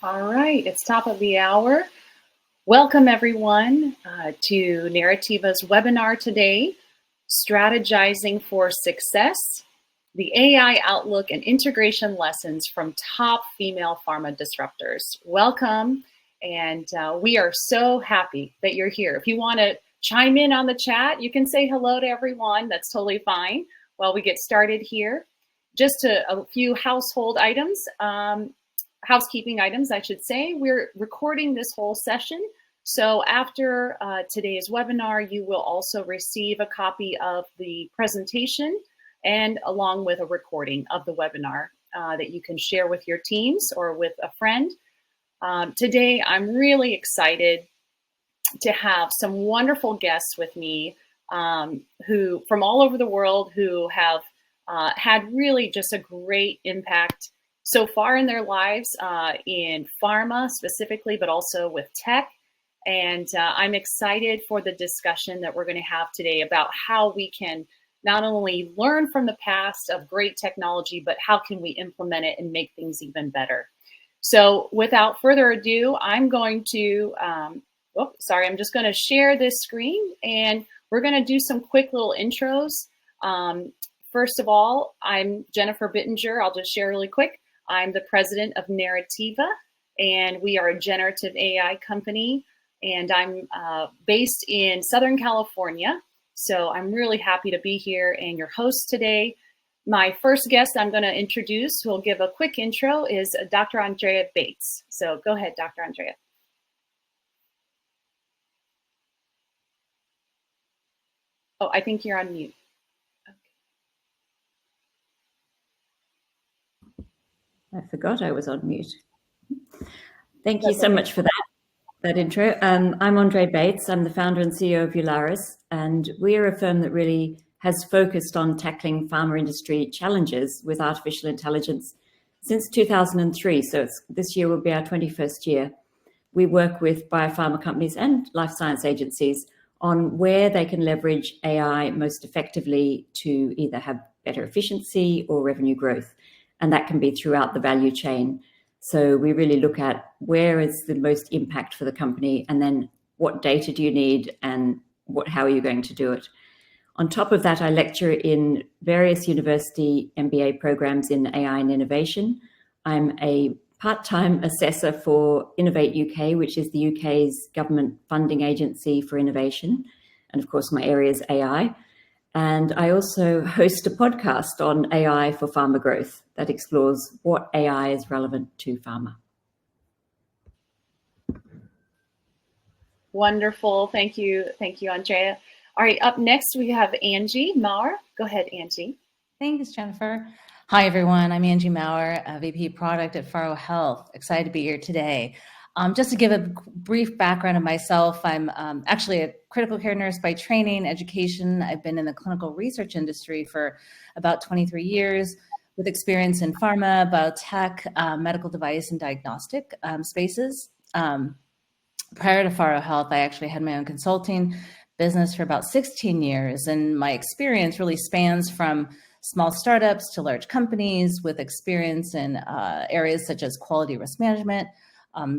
All right, it's top of the hour. Welcome everyone to Narrativa's webinar today, Strategizing for Success, the AI Outlook and Integration Lessons from Top Female Pharma Disruptors. Welcome, and we are so happy that you're here. If you want to chime in on the chat, you can say hello to everyone. That's totally fine while we get started here. Just a few household items. Housekeeping items, I should say. We're recording this whole session. So after today's webinar, you will also receive a copy of the presentation and along with a recording of the webinar that you can share with your teams or with a friend. Today, I'm really excited to have some wonderful guests with me who from all over the world who have had really just a great impact so far in their lives in pharma specifically, but also with tech. And I'm excited for the discussion that we're going to have today about how we can not only learn from the past of great technology, but how can we implement it and make things even better. So without further ado, I'm going to, I'm just going to share this screen and we're going to do some quick little intros. First of all, I'm Jennifer Bittinger. I'll just share really quick. I'm the president of Narrativa, and we are a generative AI company, and I'm based in Southern California. So I'm really happy to be here and your host today. My first guest I'm going to introduce, who will give a quick intro, is Dr. Andrée Bates. So go ahead, Dr. Andrée. Oh, I think you're on mute. I forgot I was on mute. Thank you so much for that intro. I'm Andrée Bates. I'm the founder and CEO of Eularis, and we are a firm that really has focused on tackling pharma industry challenges with artificial intelligence since 2003. So this year will be our 21st year. We work with biopharma companies and life science agencies on where they can leverage AI most effectively to either have better efficiency or revenue growth. And that can be throughout the value chain. So we really look at where is the most impact for the company, and then what data do you need and how are you going to do it? On top of that, I lecture in various university MBA programs in AI and innovation. I'm a part-time assessor for Innovate UK, which is the UK's government funding agency for innovation. And of course, my area is AI. And I also host a podcast on AI for pharma growth that explores what AI is relevant to pharma. Wonderful. Thank you. Thank you, Andrea. All right, up next we have Angie Maurer. Go ahead, Angie. Thanks, Jennifer. Hi, everyone. I'm Angie Maurer, VP Product at Faro Health. Excited to be here today. Just to give a brief background of myself, I'm actually a critical care nurse by training, education. I've been in the clinical research industry for about 23 years with experience in pharma, biotech, medical device, and diagnostic spaces. Prior to Faro Health, I actually had my own consulting business for about 16 years, and my experience really spans from small startups to large companies with experience in areas such as quality risk management,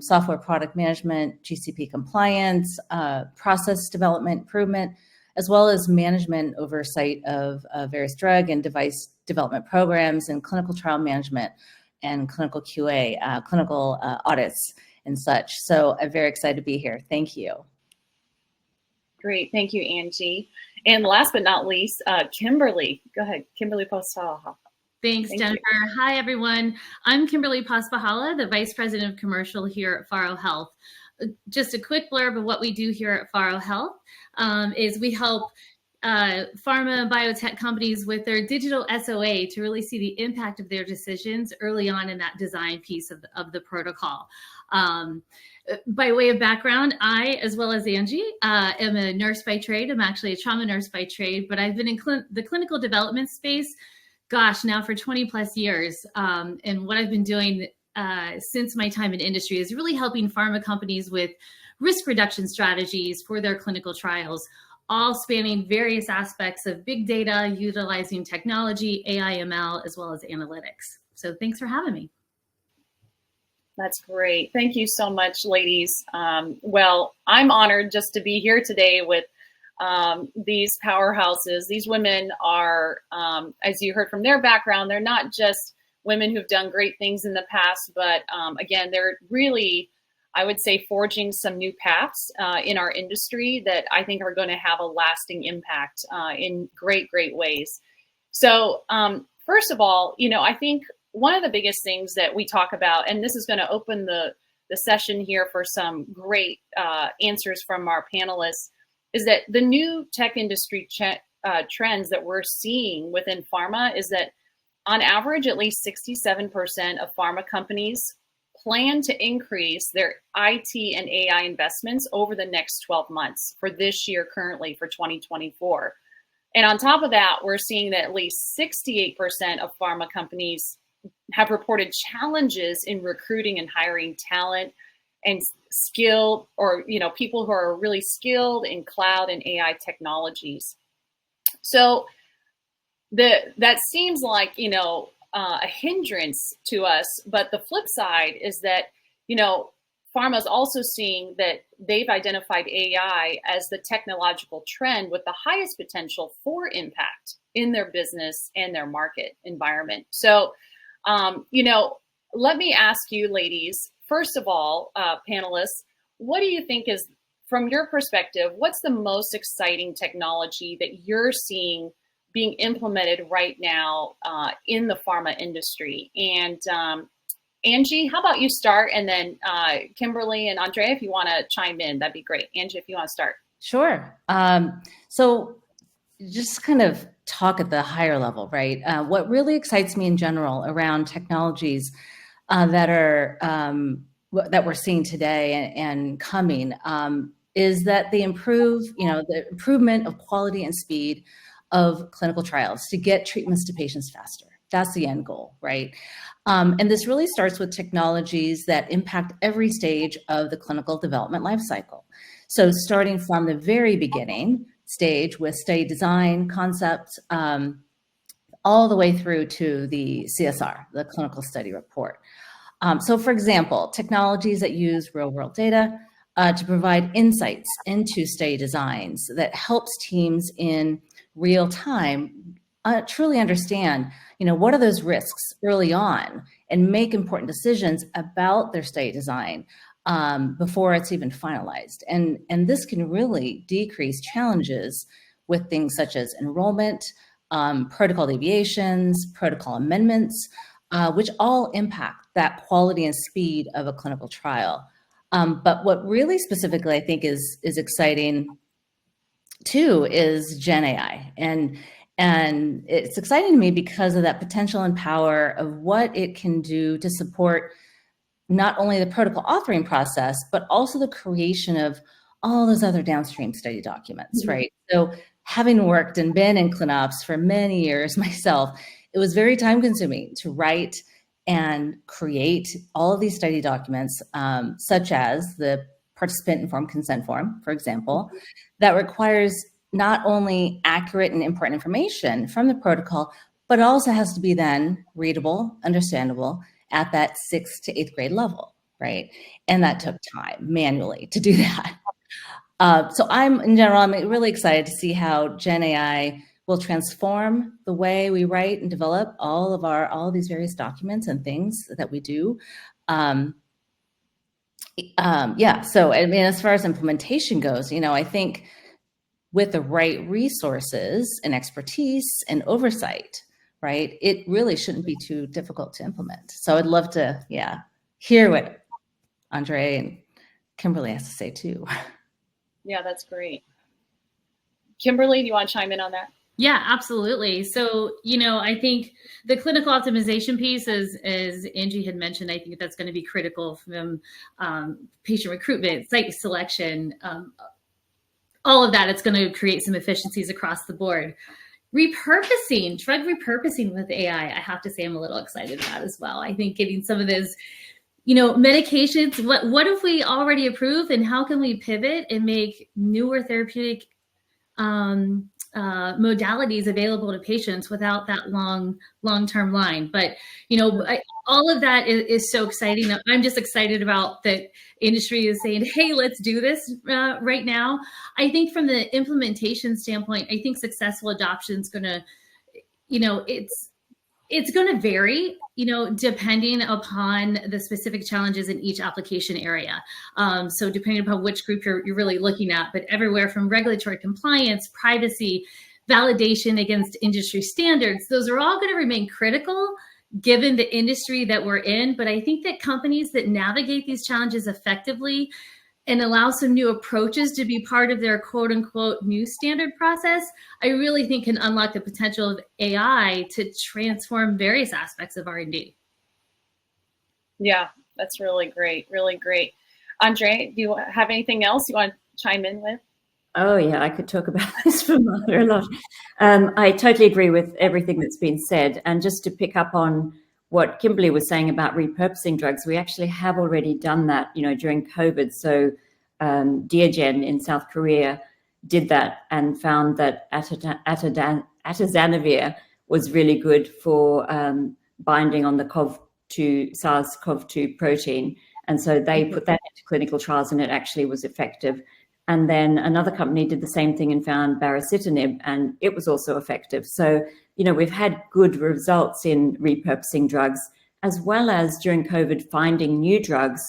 software product management, GCP compliance, process development improvement, as well as management oversight of various drug and device development programs and clinical trial management and clinical QA, clinical audits and such. So I'm very excited to be here. Thank you. Great. Thank you, Angie. And last but not least, Kimberly. Go ahead, Kimberly Pospahala. Thanks, Jennifer. Hi, everyone. I'm Kimberly Pospahala, the Vice President of Commercial here at Faro Health. Just a quick blurb of what we do here at Faro Health is we help pharma and biotech companies with their digital SOA to really see the impact of their decisions early on in that design piece of the protocol. By way of background, I, as well as Angie, am a nurse by trade. I'm actually a trauma nurse by trade, but I've been in the clinical development space now for 20 plus years. And what I've been doing since my time in industry is really helping pharma companies with risk reduction strategies for their clinical trials, all spanning various aspects of big data, utilizing technology, AI, ML, as well as analytics. So thanks for having me. That's great. Thank you so much, ladies. Well, I'm honored just to be here today with these powerhouses. These women are, as you heard from their background, they're not just women who've done great things in the past, but again, they're really, I would say, forging some new paths in our industry that I think are going to have a lasting impact in great, great ways. So first of all, I think one of the biggest things that we talk about, and this is going to open the session here for some great answers from our panelists, is that the new tech industry trends that we're seeing within pharma is that on average, at least 67% of pharma companies plan to increase their IT and AI investments over the next 12 months for this year, currently for 2024. And on top of that, we're seeing that at least 68% of pharma companies have reported challenges in recruiting and hiring talent and skilled, or people who are really skilled in cloud and AI technologies. So that seems like a hindrance to us, but the flip side is that pharma is also seeing that they've identified AI as the technological trend with the highest potential for impact in their business and their market environment. So let me ask you, ladies, first of all, panelists, what do you think is, from your perspective, what's the most exciting technology that you're seeing being implemented right now in the pharma industry? And Angie, how about you start? And then Kimberly and Andrée, if you want to chime in, that'd be great. Angie, if you want to start. Sure. So just kind of talk at the higher level, right? What really excites me in general around technologies that we're seeing today and coming is that they improve, the improvement of quality and speed of clinical trials to get treatments to patients faster. That's the end goal, right? And this really starts with technologies that impact every stage of the clinical development lifecycle. So starting from the very beginning stage with study design, concepts, all the way through to the CSR, the clinical study report. So for example, technologies that use real-world data to provide insights into study designs that helps teams in real time truly understand, what are those risks early on and make important decisions about their study design before it's even finalized. And this can really decrease challenges with things such as enrollment, protocol deviations, protocol amendments, which all impact that quality and speed of a clinical trial. But what really specifically I think is exciting too is Gen AI. And it's exciting to me because of that potential and power of what it can do to support not only the protocol authoring process, but also the creation of all those other downstream study documents, right? So having worked and been in ClinOps for many years myself, it was very time consuming to write and create all of these study documents, such as the participant informed consent form, for example, that requires not only accurate and important information from the protocol, but also has to be then readable, understandable at that 6th to 8th grade level, right? And that took time manually to do that. So I'm really excited to see how Gen AI will transform the way we write and develop all of these various documents and things that we do. So I mean, as far as implementation goes, I think with the right resources and expertise and oversight, right, it really shouldn't be too difficult to implement. So I'd love to, hear what Andrée and Kimberly has to say too. Yeah, that's great. Kimberly, do you want to chime in on that? Yeah, absolutely. So, I think the clinical optimization piece, as Angie had mentioned, I think that's going to be critical from patient recruitment, site selection, all of that. It's going to create some efficiencies across the board. Repurposing, drug repurposing with AI, I have to say I'm a little excited about as well. I think getting some of those, medications, what if we already approve, and how can we pivot and make newer therapeutic modalities available to patients without that long-term line. But all of that is so exciting. I'm just excited about that industry is saying, hey, let's do this right now. I think from the implementation standpoint, I think successful adoption is going to, it's going to vary, depending upon the specific challenges in each application area. So depending upon which group you're really looking at, but everywhere from regulatory compliance, privacy, validation against industry standards, those are all going to remain critical given the industry that we're in. But I think that companies that navigate these challenges effectively and allow some new approaches to be part of their quote unquote new standard process, I really think can unlock the potential of AI to transform various aspects of R&D. Yeah, that's really great. Really great. Andrée, do you have anything else you want to chime in with? Oh yeah, I could talk about this for a lot. I totally agree with everything that's been said. And just to pick up on what Kimberly was saying about repurposing drugs, we actually have already done that, during COVID. So Deogen in South Korea did that and found that atazanavir was really good for binding on the SARS-CoV-2 protein. And so they put that into clinical trials and it actually was effective. And then another company did the same thing and found baricitinib, and it was also effective. So, we've had good results in repurposing drugs, as well as during COVID finding new drugs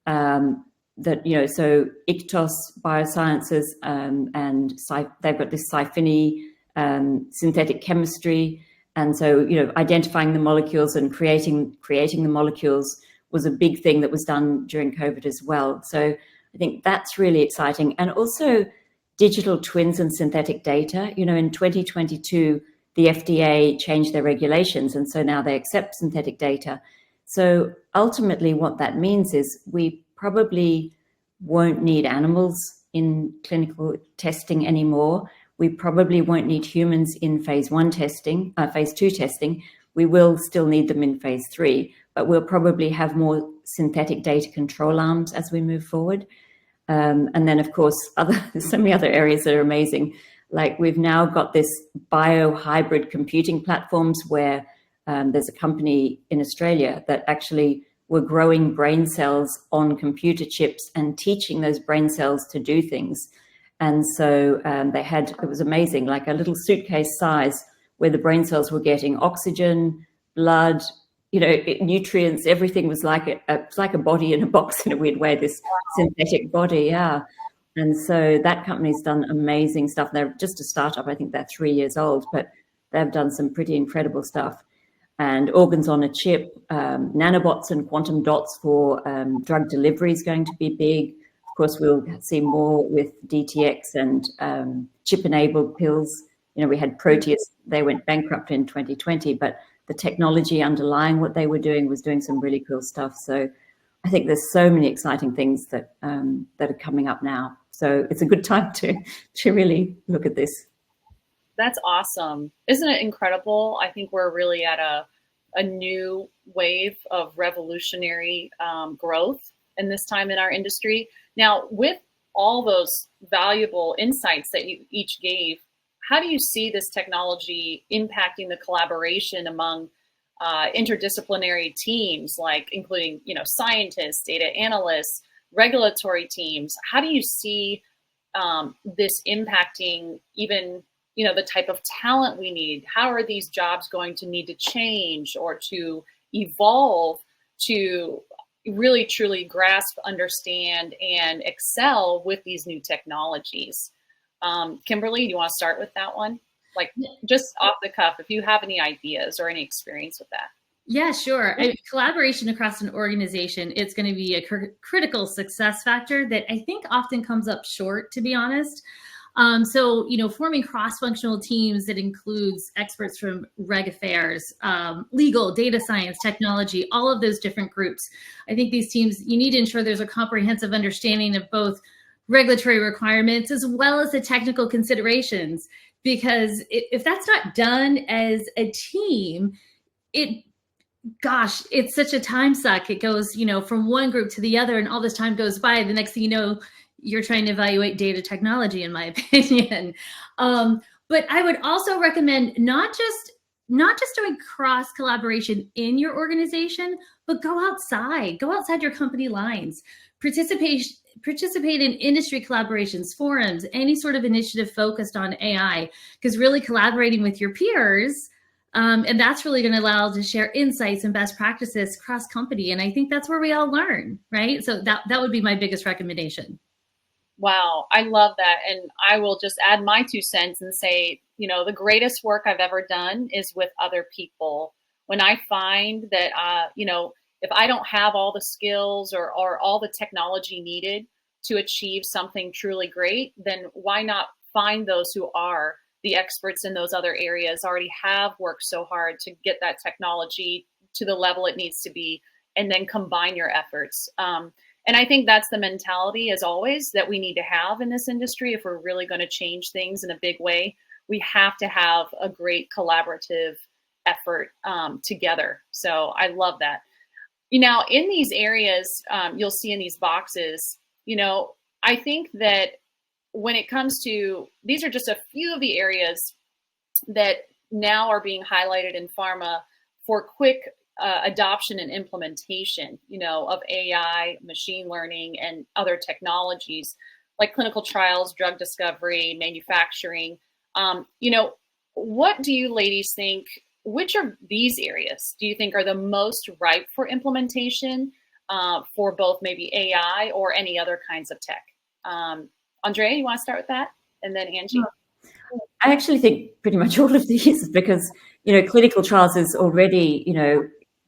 so Ictos Biosciences and they've got this Siphonie synthetic chemistry. And so, identifying the molecules and creating the molecules was a big thing that was done during COVID as well. So I think that's really exciting. And also digital twins and synthetic data. In 2022, the FDA changed their regulations, and so now they accept synthetic data. So ultimately what that means is we probably won't need animals in clinical testing anymore. We probably won't need humans in phase 2 testing. We will still need them in phase 3, but we'll probably have more synthetic data control arms as we move forward. And then, of course, there's so many other areas that are amazing. Like we've now got this bio-hybrid computing platforms where there's a company in Australia that actually were growing brain cells on computer chips and teaching those brain cells to do things. And so it was amazing, like a little suitcase size where the brain cells were getting oxygen, blood, nutrients, everything was like a body in a box in a weird way, this synthetic body, yeah. And so that company's done amazing stuff. They're just a startup. I think they're 3 years old, but they've done some pretty incredible stuff. And organs on a chip, nanobots and quantum dots for drug delivery is going to be big. Of course, we'll see more with DTX and chip-enabled pills. We had Proteus. They went bankrupt in 2020, but the technology underlying what they were doing was doing some really cool stuff. So I think there's so many exciting things that are coming up now. So it's a good time to really look at this. That's awesome. Isn't it incredible? I think we're really at a new wave of revolutionary growth in this time in our industry. Now, with all those valuable insights that you each gave, how do you see this technology impacting the collaboration among interdisciplinary teams, like including, scientists, data analysts, regulatory teams? How do you see this impacting even, the type of talent we need? How are these jobs going to need to change or to evolve to really truly grasp, understand, and excel with these new technologies? Kimberly, do you want to start with that one? Like just off the cuff, if you have any ideas or any experience with that. Yeah, sure. Collaboration across an organization, it's going to be a critical success factor that I think often comes up short, to be honest. So, forming cross-functional teams that includes experts from reg affairs, legal, data science, technology, all of those different groups. I think these teams, you need to ensure there's a comprehensive understanding of both regulatory requirements as well as the technical considerations, because if that's not done as a team, it's such a time suck. It goes, from one group to the other, and all this time goes by. The next thing you know, you're trying to evaluate data technology, in my opinion. But But I would also recommend not just doing cross collaboration in your organization, but go outside your company lines, participate in industry collaborations, forums, any sort of initiative focused on AI, because really collaborating with your peers, and that's really going to allow to share insights and best practices cross company. And I think that's where we all learn, right? So that would be my biggest recommendation. Wow, I love that. And I will just add my 2 cents and say, the greatest work I've ever done is with other people. When I find that, if I don't have all the skills or all the technology needed to achieve something truly great, then why not find those who are the experts in those other areas, already have worked so hard to get that technology to the level it needs to be, and then combine your efforts. And I think that's the mentality, as always, that we need to have in this industry. If we're really going to change things in a big way, we have to have a great collaborative effort together. So I love that. In these areas, you'll see in these boxes, I think that when it comes to, these are just a few of the areas that now are being highlighted in pharma for quick adoption and implementation, of AI, machine learning, and other technologies like clinical trials, drug discovery, manufacturing. What do you ladies think? Which of these areas do you think are the most ripe for implementation for both maybe AI or any other kinds of tech? Andrée, you want to start with that? And then Angie? I actually think pretty much all of these, because, clinical trials is already,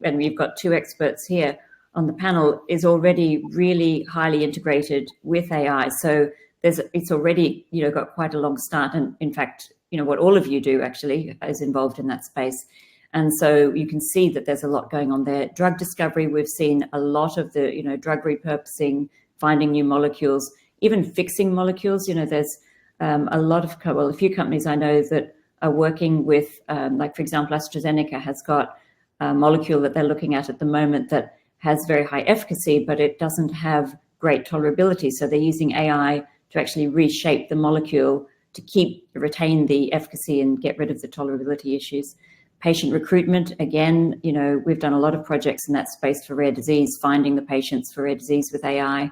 and we've got 2 experts here on the panel, is already really highly integrated with AI. So it's already, got quite a long start. And in fact, what all of you do actually is involved in that space. And so you can see that there's a lot going on there. Drug discovery, we've seen a lot of the, drug repurposing, finding new molecules, even fixing molecules. There's a few companies I know that are working with, like, for example, AstraZeneca has got a molecule that they're looking at the moment that has very high efficacy, but it doesn't have great tolerability. So they're using AI to actually reshape the molecule to retain the efficacy and get rid of the tolerability issues. Patient recruitment, again, we've done a lot of projects in that space for rare disease, finding the patients for rare disease with AI.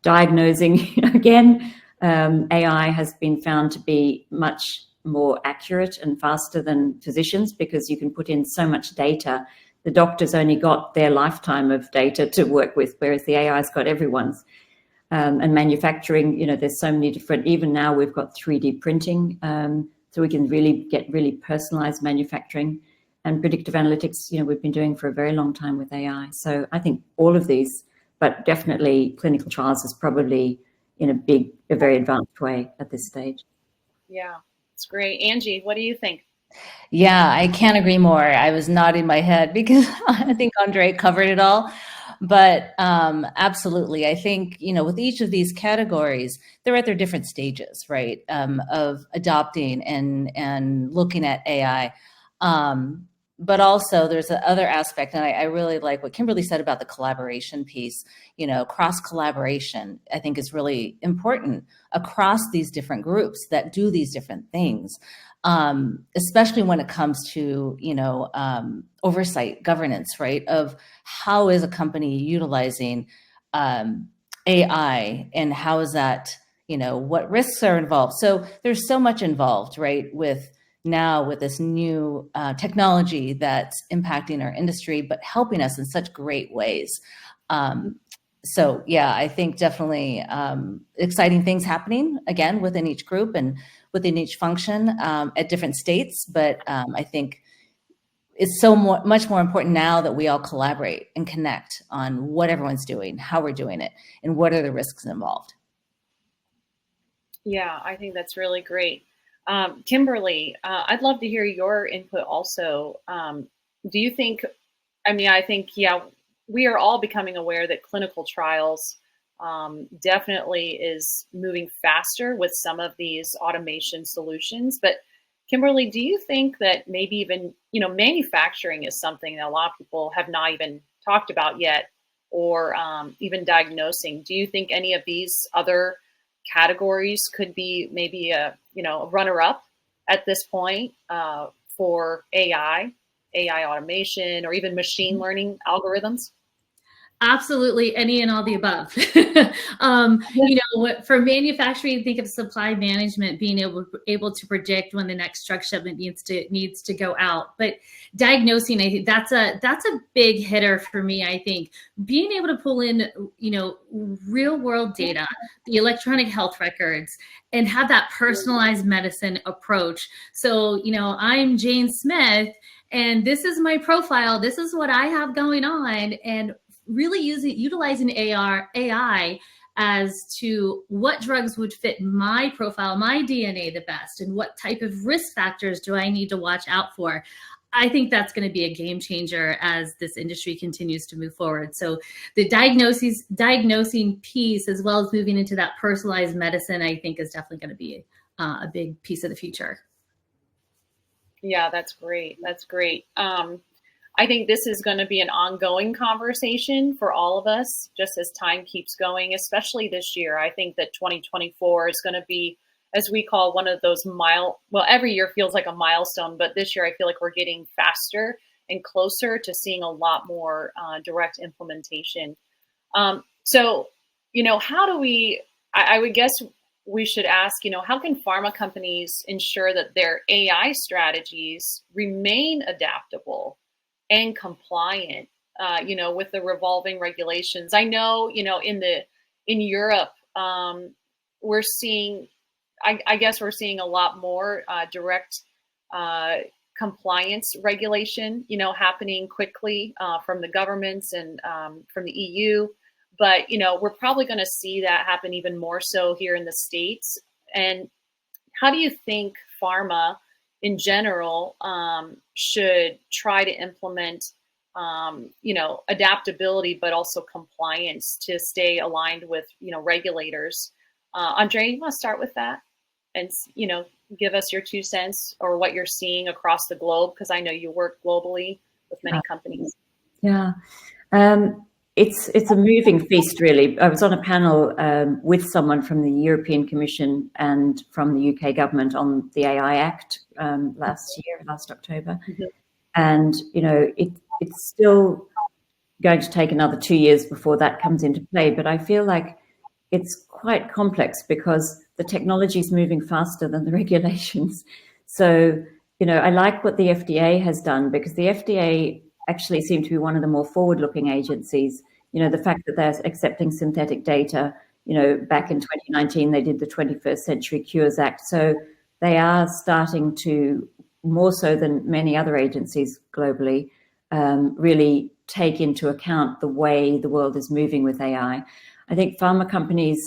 Diagnosing, again, AI has been found to be much more accurate and faster than physicians, because you can put in so much data. The doctor's only got their lifetime of data to work with, whereas the AI's got everyone's. And manufacturing, there's so many different, even now we've got 3D printing, so we can really get really personalized manufacturing. And predictive analytics, we've been doing for a very long time with AI. So I think all of these, but definitely clinical trials is probably in a very advanced way at this stage. Yeah, it's great. Angie, what do you think? Yeah, I can't agree more. I was nodding my head because I think Andrée covered it all. But absolutely, I think, with each of these categories, they're at their different stages, right, of adopting and looking at AI. But also there's another aspect, and I really like what Kimberly said about the collaboration piece. Cross collaboration, I think, is really important across these different groups that do these different things. Especially when it comes to, oversight, governance, right, of how is a company utilizing AI, and how is that, what risks are involved. So there's so much involved, right, with this new technology that's impacting our industry, but helping us in such great ways. So yeah, I think definitely exciting things happening, again, within each group and within each function at different states. But I think it's much more important now that we all collaborate and connect on what everyone's doing, how we're doing it, and what are the risks involved. Yeah, I think that's really great. Kimberly, I'd love to hear your input also. Do you think, I think, we are all becoming aware that clinical trials definitely is moving faster with some of these automation solutions. But Kimberly, do you think that maybe even, manufacturing is something that a lot of people have not even talked about yet, or even diagnosing? Do you think any of these other categories could be maybe a runner-up at this point for AI automation, or even machine learning algorithms? Absolutely, any and all the above. For manufacturing, think of supply management, being able to predict when the next truck shipment needs to go out. But diagnosing, I think that's a big hitter for me. I think being able to pull in, real world data, the electronic health records, and have that personalized medicine approach. So, I'm Jane Smith, and this is my profile. This is what I have going on, and really utilizing AI as to what drugs would fit my profile, my DNA the best, and what type of risk factors do I need to watch out for. I think that's going to be a game changer as this industry continues to move forward. So the diagnosing piece, as well as moving into that personalized medicine, I think is definitely going to be a big piece of the future. Yeah, that's great. That's great. I think this is going to be an ongoing conversation for all of us, just as time keeps going, especially this year. I think that 2024 is going to be, as we call, one of those every year feels like a milestone, but this year I feel like we're getting faster and closer to seeing a lot more direct implementation. So, how do I would guess we should ask, how can pharma companies ensure that their AI strategies remain adaptable and compliant, with the revolving regulations? I know, in Europe, we're seeing, I guess we're seeing a lot more direct compliance regulation, happening quickly from the governments and from the EU. But, we're probably going to see that happen even more so here in the States. And how do you think pharma in general should try to implement, adaptability, but also compliance to stay aligned with, regulators? Andrée, you want to start with that and, give us your 2 cents or what you're seeing across the globe? Because I know you work globally with many companies. Yeah. It's a moving feast, really. I was on a panel with someone from the European Commission and from the UK government on the AI Act last October. Mm-hmm. And, it's still going to take another 2 years before that comes into play. But I feel like it's quite complex because the technology is moving faster than the regulations. So, I like what the FDA has done, because the FDA actually seem to be one of the more forward-looking agencies. The fact that they're accepting synthetic data, back in 2019, they did the 21st Century Cures Act. So they are starting to, more so than many other agencies globally, really take into account the way the world is moving with AI. I think pharma companies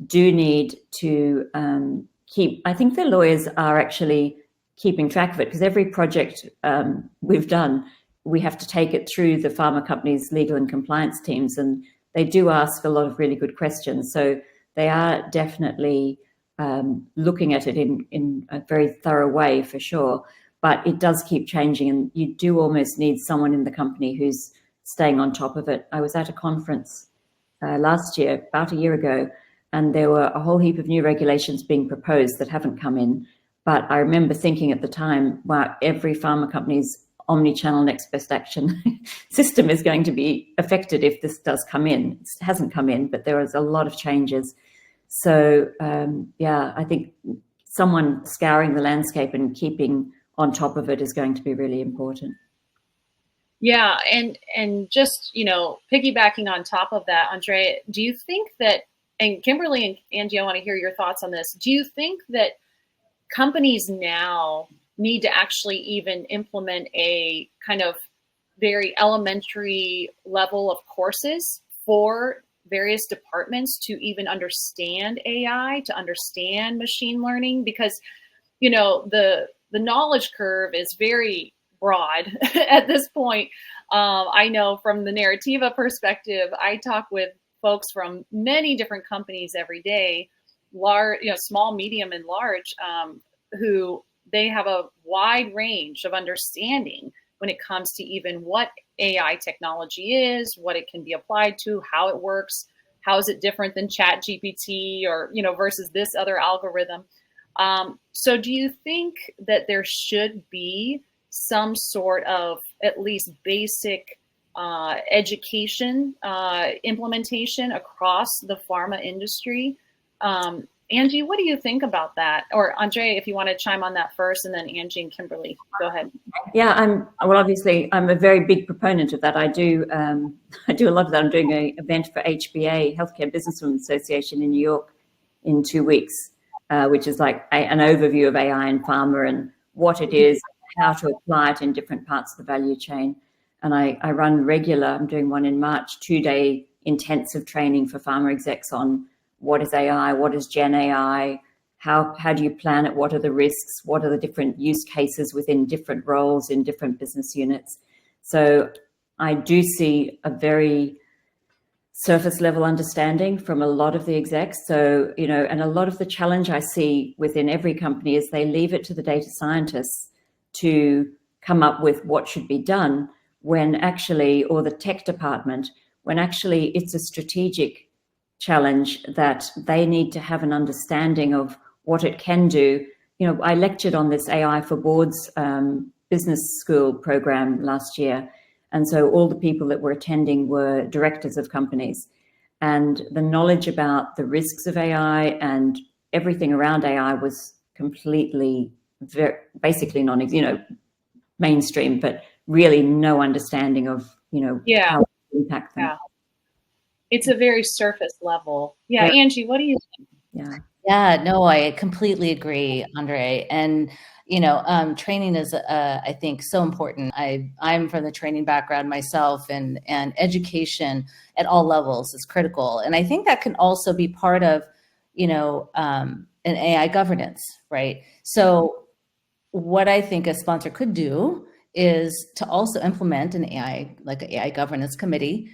do need to I think the lawyers are actually keeping track of it, because every project we've done, we have to take it through the pharma company's legal and compliance teams, and they do ask a lot of really good questions. So they are definitely looking at it in a very thorough way, for sure. But it does keep changing, and you do almost need someone in the company who's staying on top of it. I was at a conference last year, about a year ago, and there were a whole heap of new regulations being proposed that haven't come in. But I remember thinking at the time, wow, every pharma company's omni-channel next best action system is going to be affected if this does come in. It hasn't come in, but there is a lot of changes. So I think someone scouring the landscape and keeping on top of it is going to be really important. Yeah, and just, piggybacking on top of that, Andrée, do you think that, and Kimberly and Angie, I want to hear your thoughts on this. Do you think that companies now need to actually even implement a kind of very elementary level of courses for various departments to even understand AI, to understand machine learning? Because, the knowledge curve is very broad at this point. I know from the Narrativa perspective, I talk with folks from many different companies every day, large, small, medium, and large, who they have a wide range of understanding when it comes to even what AI technology is, what it can be applied to, how it works, how is it different than Chat GPT or, versus this other algorithm. So do you think that there should be some sort of at least basic education implementation across the pharma industry? Angie, what do you think about that? Or Andrée, if you want to chime on that first, and then Angie and Kimberly, go ahead. Yeah, obviously I'm a very big proponent of that. I do a lot of that. I'm doing an event for HBA, Healthcare Businesswomen Association in New York in 2 weeks, which is like an overview of AI in pharma and what it is, how to apply it in different parts of the value chain. And I run I'm doing one in March, 2-day intensive training for pharma execs on what is AI, what is Gen AI, how do you plan it, what are the risks, what are the different use cases within different roles in different business units. So I do see a very surface level understanding from a lot of the execs. So, and a lot of the challenge I see within every company is they leave it to the data scientists to come up with what should be done when actually, or the tech department, when actually it's a strategic challenge that they need to have an understanding of what it can do. I lectured on this AI for Boards business school program last year. And so all the people that were attending were directors of companies. And the knowledge about the risks of AI and everything around AI was completely, basically mainstream, but really no understanding of, how it impact them. Yeah. It's a very surface level. Yeah. Angie, what do you think? Yeah, no, I completely agree, Andrée. And, training is, I think, so important. I'm from the training background myself, and education at all levels is critical. And I think that can also be part of, an AI governance, right? So what I think a sponsor could do is to also implement an AI, like an AI governance committee,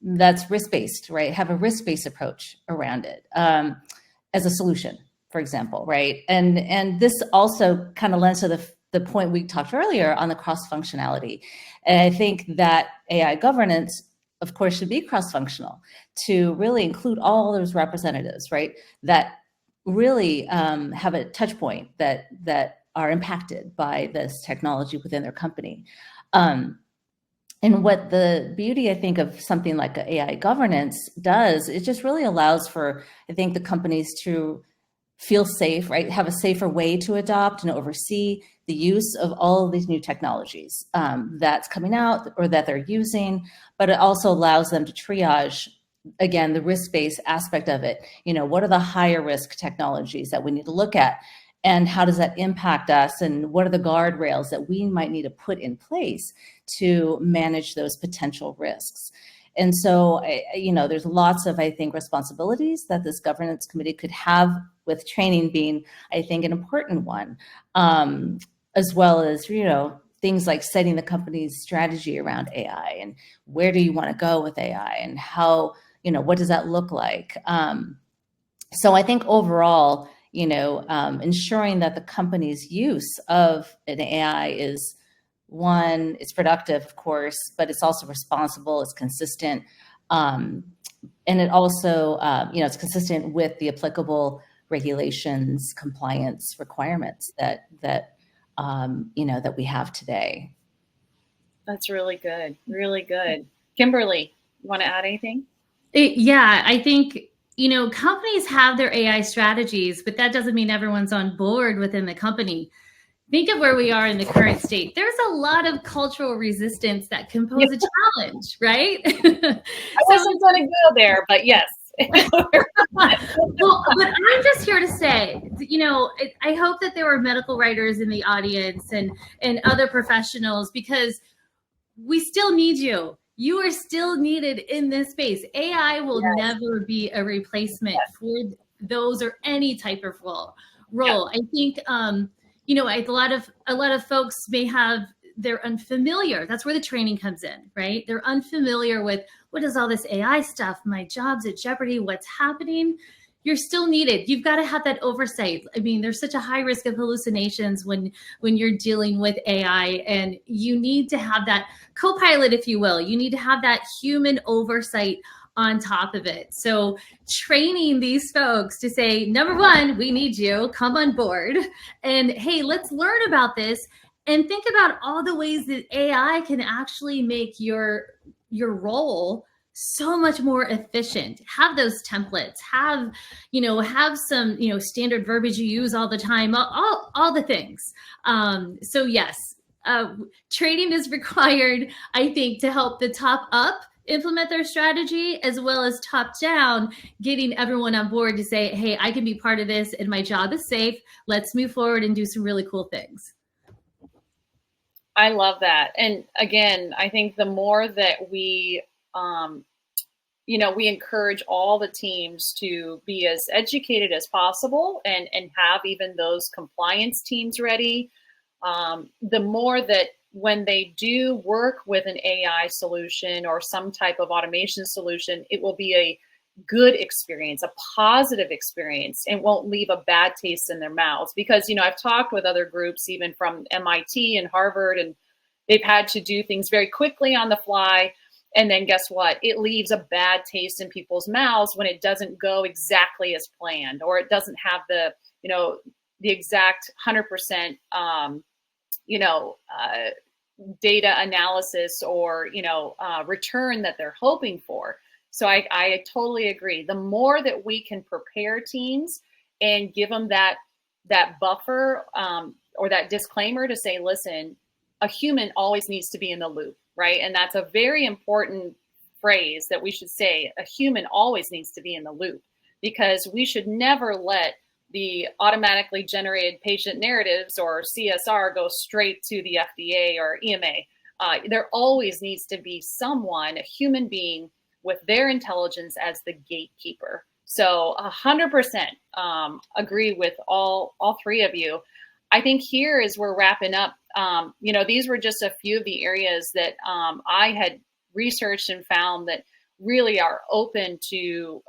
that's risk-based, right? Have a risk-based approach around it as a solution, for example, right? And this also kind of lends to the point we talked earlier on the cross-functionality. And I think that AI governance, of course, should be cross-functional to really include all those representatives, right? That really have a touch point that are impacted by this technology within their company. And what the beauty, I think, of something like AI governance does, it just really allows for, I think, the companies to feel safe, right? Have a safer way to adopt and oversee the use of all of these new technologies that's coming out or that they're using, but it also allows them to triage, again, the risk-based aspect of it. What are the higher risk technologies that we need to look at? And how does that impact us? And what are the guardrails that we might need to put in place to manage those potential risks? And so, there's lots of, I think, responsibilities that this governance committee could have, with training being, I think, an important one, as well as, things like setting the company's strategy around AI and where do you want to go with AI and how, what does that look like? So I think overall, ensuring that the company's use of an AI is, one, it's productive, of course, but it's also responsible, it's consistent, and it also, it's consistent with the applicable regulations, compliance requirements that we have today. That's really good, really good. Kimberly, you want to add anything? Yeah, I think, companies have their AI strategies, but that doesn't mean everyone's on board within the company. Think of where we are in the current state. There's a lot of cultural resistance that can pose a challenge, right? I wasn't going to go there, but yes. Well, but I'm just here to say, I hope that there were medical writers in the audience and other professionals, because we still need you. You are still needed in this space. AI will never be a replacement for those or any type of role. I think, a lot of folks may have, they're unfamiliar. That's where the training comes in, right? They're unfamiliar with, what is all this AI stuff? My job's at jeopardy. What's happening? You're still needed. You've got to have that oversight. I mean, there's such a high risk of hallucinations when you're dealing with AI, and you need to have that co-pilot, if you will. You need to have that human oversight on top of it. So training these folks to say, number one, we need you, come on board. And hey, let's learn about this and think about all the ways that AI can actually make your role so much more efficient. Have those templates, have some, standard verbiage you use all the time, all the things. So yes, training is required, I think, to help the top up implement their strategy, as well as top down, getting everyone on board to say, hey, I can be part of this and my job is safe. Let's move forward and do some really cool things. I love that. And again, I think the more that we, we encourage all the teams to be as educated as possible and have even those compliance teams ready, the more that when they do work with an AI solution or some type of automation solution, it will be a good experience, a positive experience, and won't leave a bad taste in their mouths. Because, I've talked with other groups, even from MIT and Harvard, and they've had to do things very quickly on the fly. And then guess what? It leaves a bad taste in people's mouths when it doesn't go exactly as planned, or it doesn't have the, the exact 100%, data analysis or, return that they're hoping for. So I totally agree. The more that we can prepare teams and give them that buffer or that disclaimer to say, listen, a human always needs to be in the loop, right? And that's a very important phrase that we should say. A human always needs to be in the loop, because we should never let the automatically generated patient narratives or CSR go straight to the FDA or EMA. There always needs to be someone, a human being, with their intelligence as the gatekeeper. So 100% agree with all three of you. I think here as we're wrapping up, these were just a few of the areas that I had researched and found that really are open to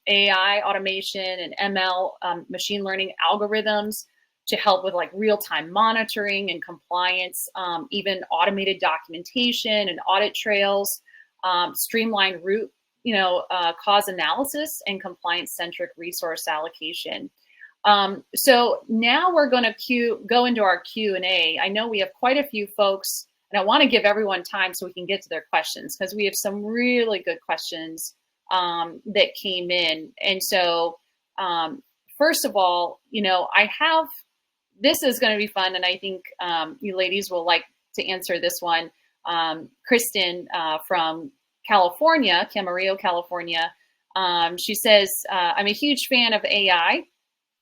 AI automation and ML, machine learning algorithms, to help with like real-time monitoring and compliance, even automated documentation and audit trails, streamlined root, cause analysis, and compliance-centric resource allocation. So now we're going to go into our Q&A. I know we have quite a few folks, and I want to give everyone time so we can get to their questions, because we have some really good questions that came in. And so first of all, this is going to be fun, and I think you ladies will like to answer this one. Kristen from California, Camarillo, California, she says, I'm a huge fan of AI,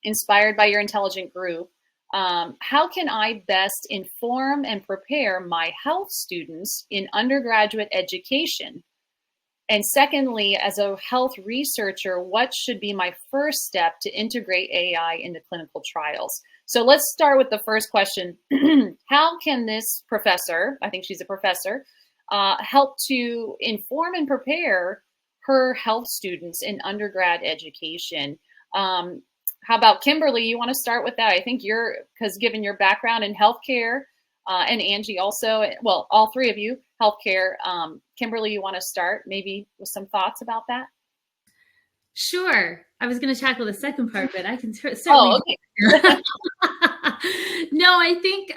inspired by your intelligent group. How can I best inform and prepare my health students in undergraduate education? And secondly, as a health researcher, what should be my first step to integrate AI into clinical trials? So let's start with the first question. How can this professor, I think she's a professor, help to inform and prepare her health students in undergrad education? How about Kimberly? You want to start with that? I think because given your background in healthcare, and Angie also, well, all three of you, healthcare. Kimberly, you want to start maybe with some thoughts about that? Sure. I was going to tackle the second part, but I can certainly. Oh, okay. No, I think,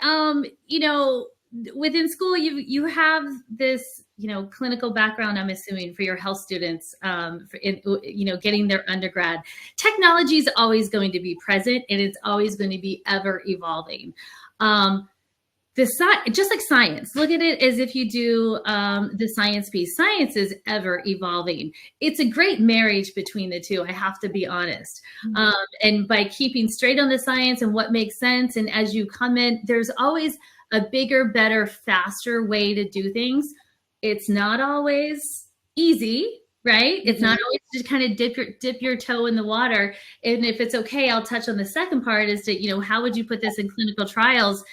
within school, you have this, clinical background, I'm assuming, for your health students, getting their undergrad. Technology is always going to be present, and it's always going to be ever evolving. Just like science, look at it as if you do the science piece. Science is ever evolving. It's a great marriage between the two, I have to be honest. Mm-hmm. And by keeping straight on the science and what makes sense, and as you come in, there's always a bigger, better, faster way to do things. It's not always easy, right? Mm-hmm. It's not always to kind of dip your toe in the water. And if it's okay, I'll touch on the second part is to, how would you put this in clinical trials?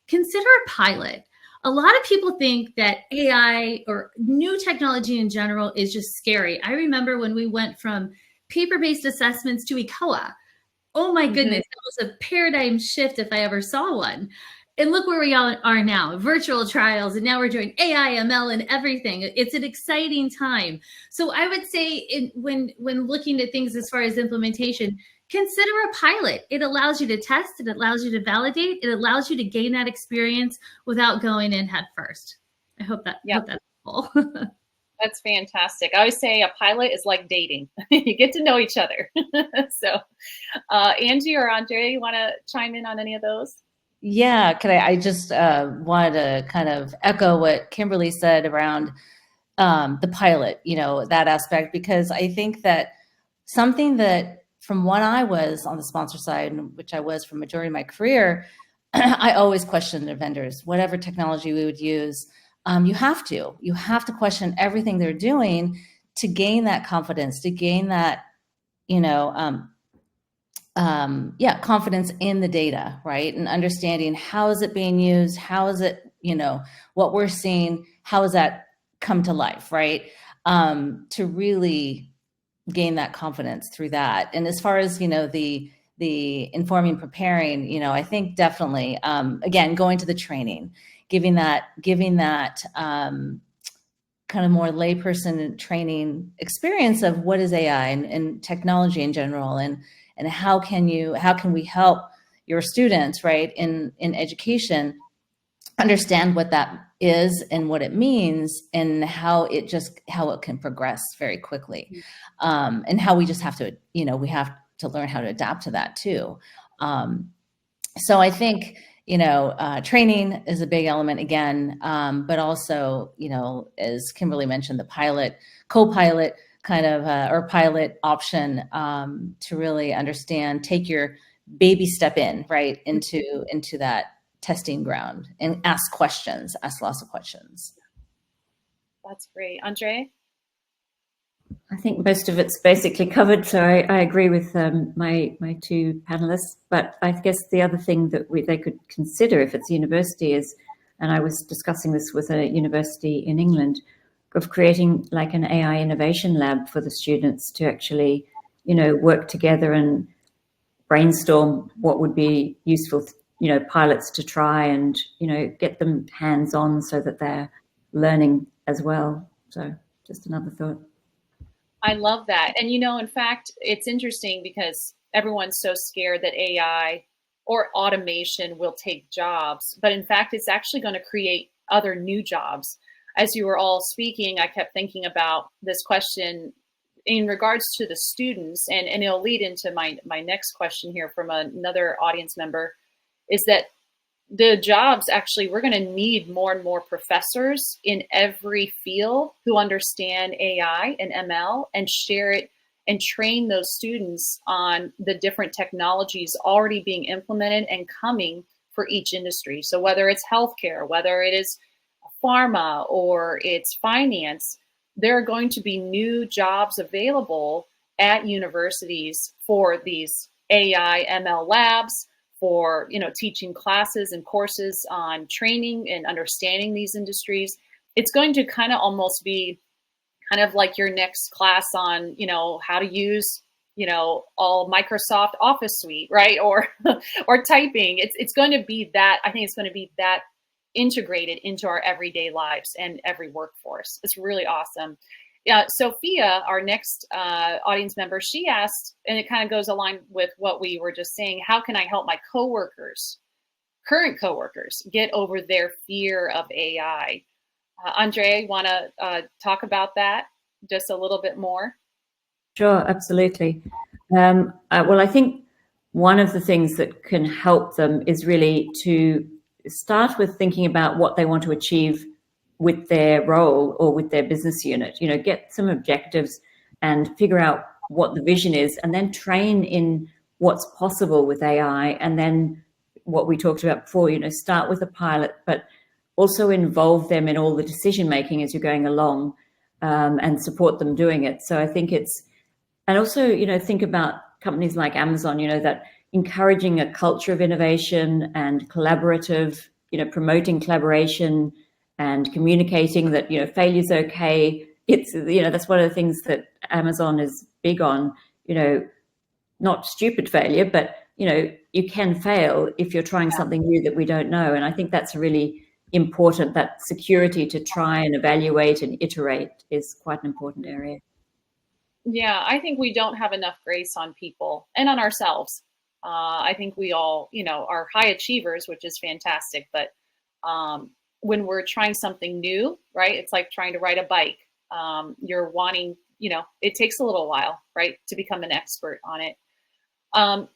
Consider a pilot. A lot of people think that AI or new technology in general is just scary. I remember when we went from paper-based assessments to ECOA. Oh my goodness, that was a paradigm shift if I ever saw one. And look where we all are now, virtual trials, and now we're doing AI, ML, and everything. It's an exciting time. So I would say when looking at things as far as implementation, consider a pilot. It allows you to test, it allows you to validate, it allows you to gain that experience without going in head first. I hope that's helpful. That's fantastic. I always say a pilot is like dating. You get to know each other. So Angie or Andrée, you want to chime in on any of those? Yeah, I just wanted to kind of echo what Kimberly said around the pilot, that aspect, because I think that something that from when I was on the sponsor side, which I was for majority of my career, I always questioned the vendors, whatever technology we would use. You have to question everything they're doing to gain that confidence, to gain that, confidence in the data, right? And understanding how is it being used? How is it, what we're seeing, how does that come to life, right? To really gain that confidence through that. And as far as, the informing, preparing, I think definitely, again, going to the training, giving that kind of more layperson training experience of what is AI and technology in general, and how can we help your students, right, in education understand what that is and what it means, and how it can progress very quickly, and how we just have to, we have to learn how to adapt to that too. So I think, training is a big element again, but also, as Kimberly mentioned, the co-pilot kind of, or pilot option, to really understand, take your baby step in, right, into that testing ground, and ask lots of questions. That's great. Andrée? I think most of it's basically covered, so I agree with my two panelists. But I guess the other thing that they could consider if it's a university is, and I was discussing this with a university in England, of creating like an AI innovation lab for the students to actually, work together and brainstorm what would be useful, pilots to try and, get them hands-on so that they're learning as well. So just another thought. I love that. And, in fact, it's interesting because everyone's so scared that AI or automation will take jobs. But in fact, it's actually going to create other new jobs. As you were all speaking, I kept thinking about this question in regards to the students, and it'll lead into my next question here from another audience member, is that the jobs, actually, we're going to need more and more professors in every field who understand AI and ML and share it and train those students on the different technologies already being implemented and coming for each industry. So whether it's healthcare, whether it is pharma or it's finance, there are going to be new jobs available at universities for these AI ML labs, for teaching classes and courses on training and understanding these industries. It's going to kind of almost be kind of like your next class on how to use all Microsoft Office suite, right? Or typing. It's going to be that. I think it's going to be that integrated into our everyday lives and every workforce. It's really awesome. Sophia, our next audience member, she asked, and it kind of goes aligned with what we were just saying, how can I help my current coworkers, get over their fear of AI? Andrée, want to talk about that just a little bit more? Sure, absolutely. Well, I think one of the things that can help them is really to start with thinking about what they want to achieve with their role or with their business unit. Get some objectives and figure out what the vision is, and then train in what's possible with AI. And then what we talked about before, start with a pilot, but also involve them in all the decision making as you're going along, and support them doing it. So I think and also, think about companies like Amazon, that encouraging a culture of innovation and collaborative, promoting collaboration and communicating that, failure's okay. It's, that's one of the things that Amazon is big on, not stupid failure, but, you can fail if you're trying something new that we don't know. And I think that's really important. That security to try and evaluate and iterate is quite an important area. Yeah, I think we don't have enough grace on people and on ourselves. I think we all, are high achievers, which is fantastic. But when we're trying something new, right, it's like trying to ride a bike. You're wanting, it takes a little while, right, to become an expert on it.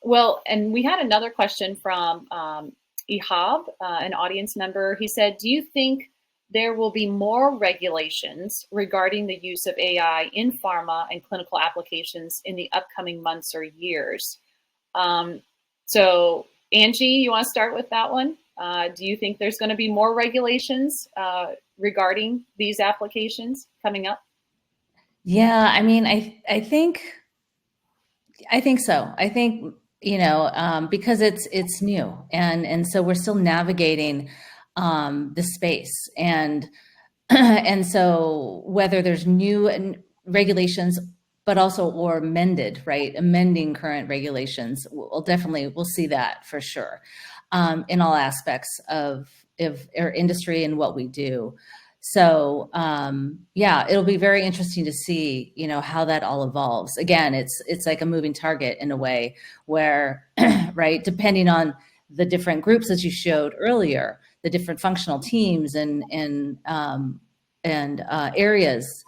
Well, and we had another question from Ihab, an audience member. He said, do you think there will be more regulations regarding the use of AI in pharma and clinical applications in the upcoming months or years? So Angie, you want to start with that one? Do you think there's going to be more regulations regarding these applications coming up? Yeah, I mean, I think so. I think, because it's new, and so we're still navigating the space, and and so whether there's new regulations, but also or amended, right? Amending current regulations, we'll see that for sure in all aspects of our industry and what we do. So yeah, it'll be very interesting to see, how that all evolves. Again, it's like a moving target in a way where, right, depending on the different groups as you showed earlier, the different functional teams and areas,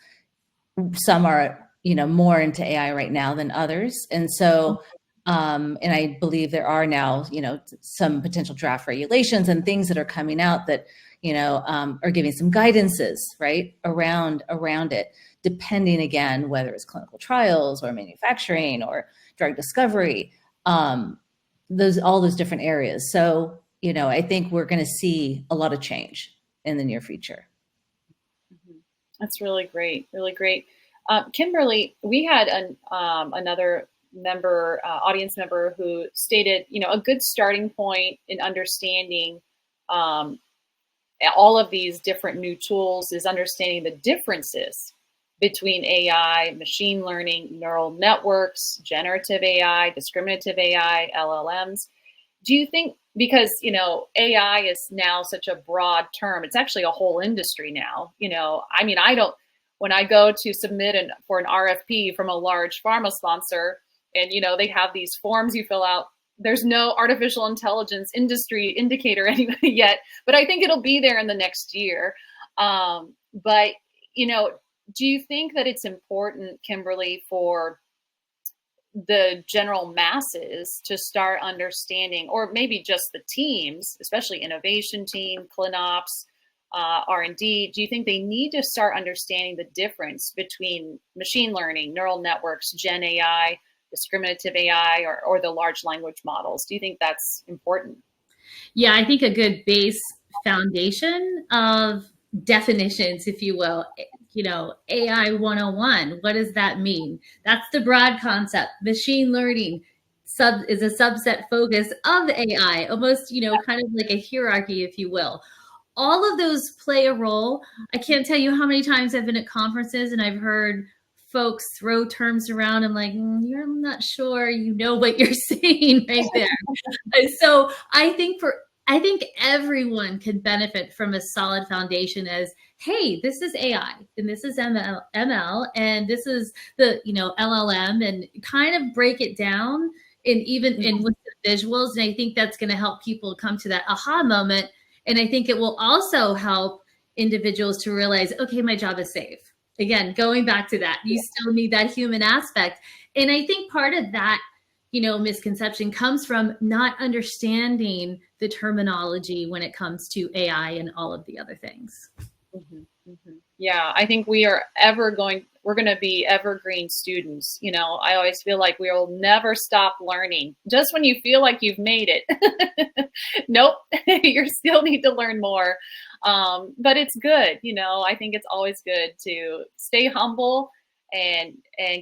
some are, more into AI right now than others. And so, and I believe there are now, some potential draft regulations and things that are coming out that, are giving some guidances, right, around it, depending, again, whether it's clinical trials or manufacturing or drug discovery, all those different areas. So, I think we're going to see a lot of change in the near future. That's really great, really great. Kimberly, we had another member, audience member, who stated, a good starting point in understanding all of these different new tools is understanding the differences between AI, machine learning, neural networks, generative AI, discriminative AI, LLMs. Do you think, because, AI is now such a broad term, it's actually a whole industry now, I mean, when I go to submit for an RFP from a large pharma sponsor and, they have these forms you fill out, there's no artificial intelligence industry indicator yet, but I think it'll be there in the next year. But, do you think that it's important, Kimberly, for the general masses to start understanding, or maybe just the teams, especially innovation team, ClinOps, R&D, do you think they need to start understanding the difference between machine learning, neural networks, Gen AI, discriminative AI, or the large language models? Do you think that's important? Yeah, I think a good base foundation of definitions, if you will, AI 101, what does that mean? That's the broad concept. Machine learning is a subset focus of AI, almost, kind of like a hierarchy, if you will. All of those play a role. I can't tell you how many times I've been at conferences and I've heard folks throw terms around. I'm like, I'm not sure you know what you're saying right there. So I think everyone can benefit from a solid foundation as, hey, this is AI and this is ML and this is the, LLM, and kind of break it down and even in with the visuals. And I think that's going to help people come to that aha moment. And I think it will also help individuals to realize, okay, my job is safe. Again, going back to that, you still need that human aspect. And I think part of that, misconception comes from not understanding the terminology when it comes to AI and all of the other things. Mm-hmm, mm-hmm. Yeah, I think we're going to be evergreen students. I always feel like we will never stop learning. Just when you feel like you've made it, nope, you still need to learn more. But it's good. I think it's always good to stay humble and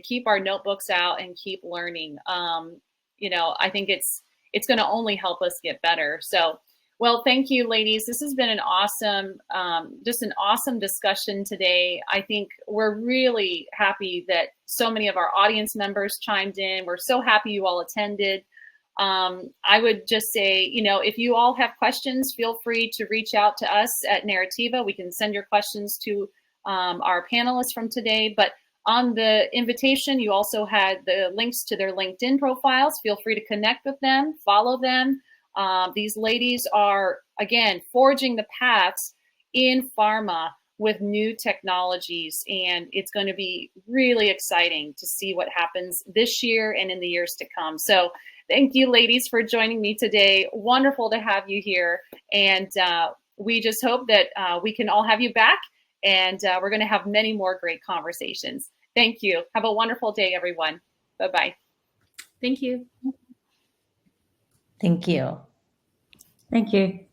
keep our notebooks out and keep learning. I think it's going to only help us get better. So, well, thank you, ladies. This has been an awesome discussion today. I think we're really happy that so many of our audience members chimed in. We're so happy you all attended. I would just say, if you all have questions, feel free to reach out to us at Narrativa. We can send your questions to our panelists from today. But on the invitation, you also had the links to their LinkedIn profiles. Feel free to connect with them, follow them. These ladies are, again, forging the paths in pharma with new technologies, and it's going to be really exciting to see what happens this year and in the years to come. So thank you, ladies, for joining me today. Wonderful to have you here, and we just hope that we can all have you back, and we're going to have many more great conversations. Thank you. Have a wonderful day, everyone. Bye-bye. Thank you. Thank you. Thank you.